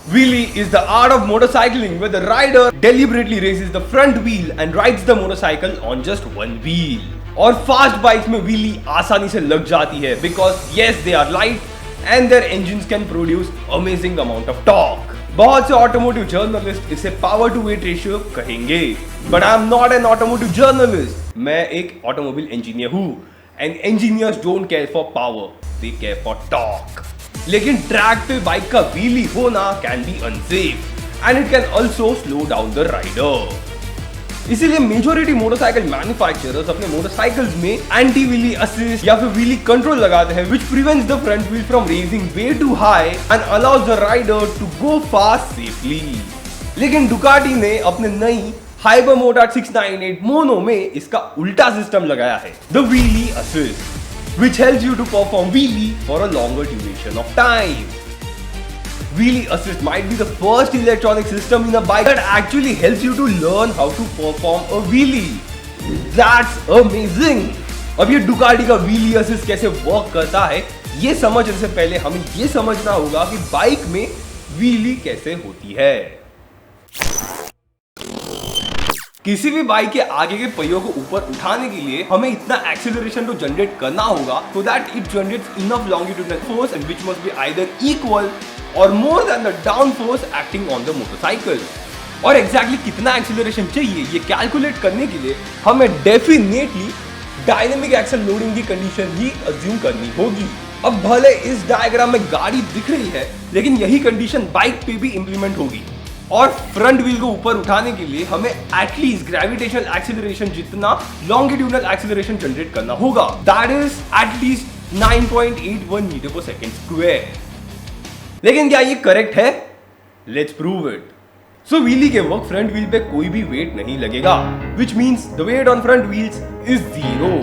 Wheelie is the art of motorcycling where the rider deliberately raises the front wheel and rides the motorcycle on just one wheel. और fast bikes में wheelie आसानी से लग जाती है because yes they are light and their engines can produce amazing amount of torque. बहुत से automotive journalist इसे पावर टू वेट रेशियो कहेंगे, but I am not an automotive journalist. मैं एक ऑटोमोबाइल इंजीनियर हूँ and engineers don't care for power, they care for torque. लेकिन track पे bike का व्हीली होना can be unsafe and it can also slow down the rider. इसीलिए majority motorcycle manufacturers अपने motorcycles में एंटी व्हीली असिस्ट या फिर wheelie control लगाते हैं which prevents the front wheel from raising way too high and allows the rider to go fast safely. लेकिन Ducati ने अपने नई हाइपर मोटार्ड 698 मोनो में इसका उल्टा सिस्टम लगाया है, the wheelie assist, which helps you to perform wheelie for a longer duration of time. Wheelie assist might be the first electronic system in a bike that actually helps you to learn how to perform a wheelie. That's amazing. अब ये Ducati का wheelie assist कैसे work करता है ये समझने से पहले हमें ये समझना होगा कि बाइक में wheelie कैसे होती है. किसी भी बाइक के आगे के पहियों को ऊपर उठाने के लिए हमें इतना एक्सेलरेशन तो जनरेट करना होगा so that it generates enough longitudinal force and which must be either equal or more than the down force acting on the motorcycle. और एग्जैक्टली कितना एक्सेलरेशन चाहिए ये कैलकुलेट करने के लिए हमें डेफिनेटली डायनेमिक एक्सल लोडिंग की कंडीशन ही assume करनी होगी. अब भले इस डायग्राम में गाड़ी दिख रही है लेकिन यही कंडीशन बाइक पे भी इंप्लीमेंट होगी और फ्रंट व्हील को ऊपर उठाने के लिए हमें एटलीस्ट ग्रेविटेशनल एक्सेलरेशन जितना लॉन्गिट्यूडनल एक्सेलरेशन जनरेट करना होगा. दैट इज एटलीस्ट 9.81 मीटर पर सेकंड स्क्वायर. लेकिन क्या ये करेक्ट है? Let's prove it. So wheelie के वक्त फ्रंट व्हील पे कोई भी वेट नहीं लगेगा, which means the weight on front wheels is zero.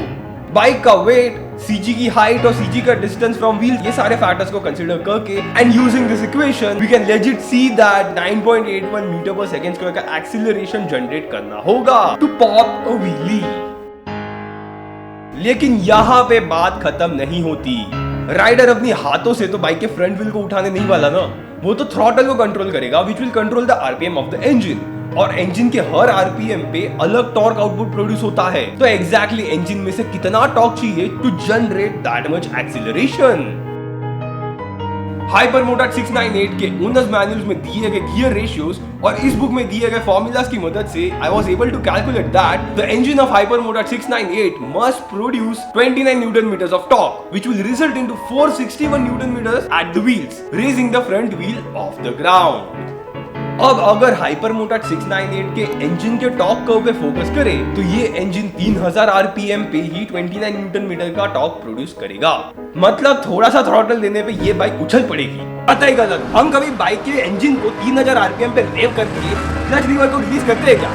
Bike का वेट, सीजी की हाइट और सीजी का डिस्टेंस फ्रॉम व्हील, ये सारे फैक्टर्स को कंसीडर करके and using this equation we can legit see that 9.81 metre पर सेकंड स्क्वायर का एक्सीलरेशन जनरेट करना होगा टू पॉप अ व्हीली. लेकिन यहां पे बात खत्म नहीं होती. राइडर अपनी हाथों से तो बाइक के फ्रंट व्हील को उठाने नहीं वाला ना, वो तो थ्रॉटल को कंट्रोल करेगा which will control the RPM of the engine. और इंजन के हर आरपीएम पे अलग टॉर्क आउटपुट प्रोड्यूस होता है. तो एग्जैक्टली इंजन में से कितना टॉर्क चाहिए to generate that much acceleration. Hyper motard 698 के ओनर्स मैनुअल्स में दिए गए गियर रेशियोज और इस बुक में दिए गए फॉर्मूलाज की मदद से I was able to calculate that the engine of hyper motard 698 must produce 29 newton metres of torque which will result into 461 newton metres at the wheels, raising the front wheel off the ground. अब अगर hyper motard 698 के engine के torque curve पे focus करें तो ये engine 3000 RPM पे ही 29 Newton metre का टॉर्क प्रोड्यूस करेगा. मतलब थोड़ा सा थ्रॉटल देने पे ये बाइक उछल पड़ेगी. पता ही गलत. हम कभी बाइक के इंजन को 3000 आरपीएम पे रेव करके क्लच लीवर को रिलीज करते हैं क्या?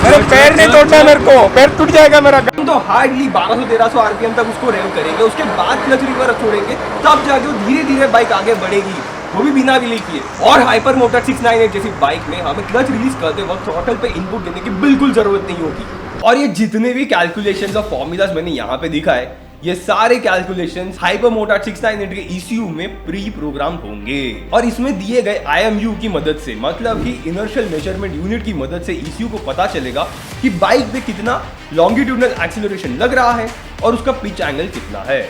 मेरे पैर नहीं तोड़ना, मेरे को पैर टूट जाएगा मेरा. हम तो हार्डली 1200-1300 आरपीएम तक उसको रेव करेंगे, उसके बाद क्लच लीवर छोड़ेंगे, तब जाके धीरे धीरे बाइक आगे बढ़ेगी, वो भी बिना रिलीज किए. और हाइपर मोटार्ड 698 जैसी बाइक में हमें क्लच रिलीज करते वक्त थ्रॉटल पे इनपुट देने की बिल्कुल जरूरत नहीं होगी. और ये जितने भी कैलकुलेशंस और फॉर्मूलाज मैंने यहाँ पे दिखा है ये सारे कैलकुलेशंस हाइपर मोटार्ड 698 के ECU में प्री प्रोग्राम होंगे और इसमें दिए गए IMU की मदद से, मतलब कि इनर्शियल मेजरमेंट यूनिट की मदद से ECU को पता चलेगा कि बाइक पे कितना लॉन्गिट्यूडनल एक्सीलरेशन लग रहा है और उसका पिच एंगल कितना है.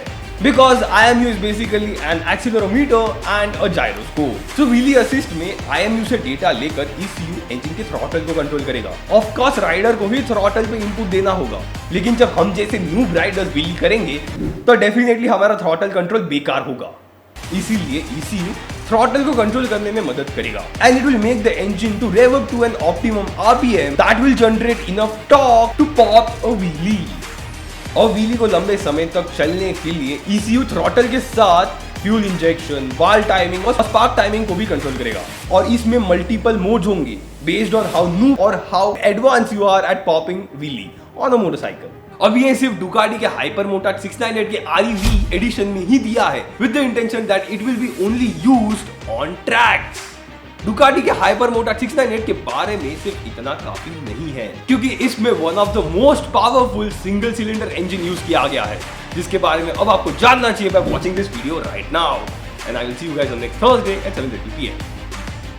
Because IMU is basically an accelerometer and a gyroscope. So wheelie assist में IMU से डेटा लेकर ECU इंजन के थ्रॉटल को कंट्रोल करेगा. Of course राइडर को भी थ्रॉटल पे इनपुट देना होगा, लेकिन जब हम जैसे न्यूब राइडर्स व्हीली करेंगे तो डेफिनेटली हमारा थ्रॉटल कंट्रोल बेकार होगा. इसीलिए ECU थ्रॉटल को कंट्रोल करने में मदद करेगा and it will make the engine to rev up to an optimum RPM that will generate enough torque to pop a wheelie. और व्हीली को लंबे समय तक चलने के लिए ECU थ्रॉटल के साथ फ्यूल इंजेक्शन, वाल्व टाइमिंग और स्पार्क टाइमिंग को भी कंट्रोल करेगा. और इसमें मल्टीपल मोड्स होंगे बेस्ड ऑन हाउ न्यू और how advance you are at popping wheelie on a motorcycle. अब ये सिर्फ डुकाटी के हाइपर मोटार्ड 698 के REV एडिशन में ही दिया है with the intention that it will be only used on tracks. Ducati के हाइपर मोटार्ड 698 के बारे में सिर्फ इतना काफी नहीं है क्योंकि इसमें one of the most powerful single cylinder engine use किया गया है जिसके बारे में अब आपको जानना चाहिए by watching this video right now. and I will see you guys on next Thursday at 7:30 PM.